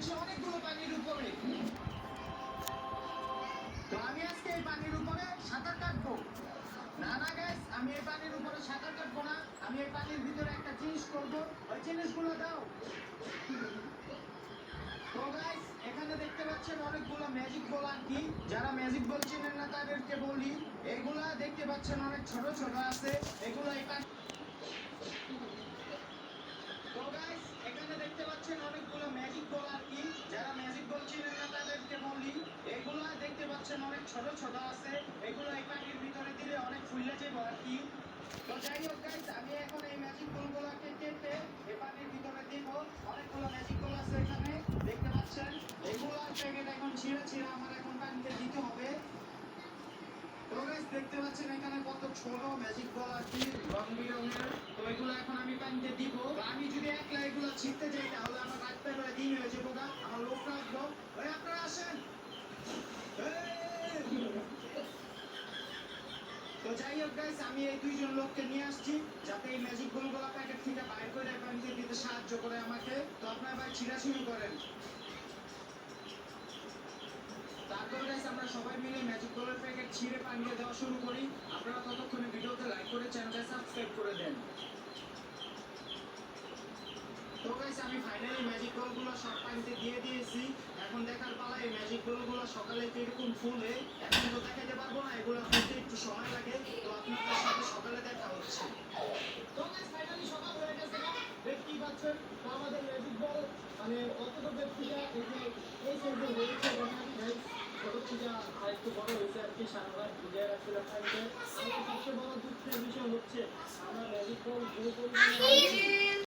রয়েছে অনেকগুলো পানির উপরে। তো আমি আজকে এই পানির উপরে সাঁতার কাটবো। না না গাইস, আমি এই পানির উপরে সাঁতার কাটবো না। আমি এই পানির ভিতরে একটা জিনিস করবো, ওই জিনিসগুলো দাও। তো গাইস, এখানে দেখতে পাচ্ছেন অনেকগুলো ম্যাজিক বল। আর কি যারা ম্যাজিক বল চেনেন না তাদেরকে বলি, এগুলা দেখতে পাচ্ছেন অনেক ছোট ছোট আছে। এগুলো এই পানি। তো গাইস, এখানে দেখতে পাচ্ছেন অনেকগুলো ম্যাজিক বল। আর কি যারা ম্যাজিক বল চেনেন না তাদেরকে বলি, এগুলা দেখতে পাচ্ছেন অনেক ছোট ছোট আছে। এগুলো এই পানির ভিতরে দিলে অনেক ফুলে যাবে আর কি। তো যাই হোক গাইস, আমি এখন এই ম্যাজিক বলগুলোকে কেটে এই পানির ভিতরে দিব। অনেকগুলো ম্যাজিক বল আছে এখানে দেখতে পাচ্ছেন। এগুলোর প্যাকেট এখন ছিঁড়ে ছিঁড়ে আমার এখন পানিতে দিতে হবে। তো গাইস, দেখতে পাচ্ছেন এখানে কত ছোট ম্যাজিক বল আর কি রং বেরঙের। তো এগুলো এখন আমি পানিতে দিব। তো আমি যদি একলা এগুলো ছিঁড়তে যাই তাহলে আমার রাত বের হয়ে দিন হয়ে যাবো গা। আমার লোক রাখবো। ওই আপনারা আসেন। এই! তো যাই হোক গাইস, আমি এই দুইজন লোককে নিয়ে আসছি যাতে এই ম্যাজিক বলগুলো প্যাকেট থেকে বাইর করে পানিতে দিতে সাহায্য করে আমাকে। তো আপনারা ভাই ছিঁড়া শুরু করেন। তারপর গাইস, আমরা সবাই মিলে ম্যাজিক বলের প্যাকেট ছিঁড়ে পানিতে দেওয়া শুরু করি। আপনারা ততক্ষণে ভিডিওতে লাইক করে চ্যানেলটা সাবস্ক্রাইব করে দেন। তো গাইস, আমি ফাইনালি ম্যাজিক বলগুলো সব পানিতে দিয়ে দিয়েছি। এখন দেখার পালা এই ম্যাজিক বলগুলো সকালে কিরকম ফুলে। এখন তো দেখাতে পারবো না, এগুলো ফুলতে একটু সময় লাগে। তো আপনাদের সাথে সকালে দেখা হচ্ছে। তো গাইস, ফাইনালি সকাল হয়ে গেছে না, দেখতেই পাচ্ছেন। তো আমাদের ম্যাজিক বল মানে অতটুকু থেকে এই যে এই সাইজে হয়েছে দেখেন গাইস। ছোট থেকে আরেকটু বড় হয়েছে আর কি। সারা রাত ভিজে রাখছিলাম পানিতে। আর সবচেয়ে বড় দুঃখের বিষয় হচ্ছে আমরা ম্যাজিক বল যে পরিমাণে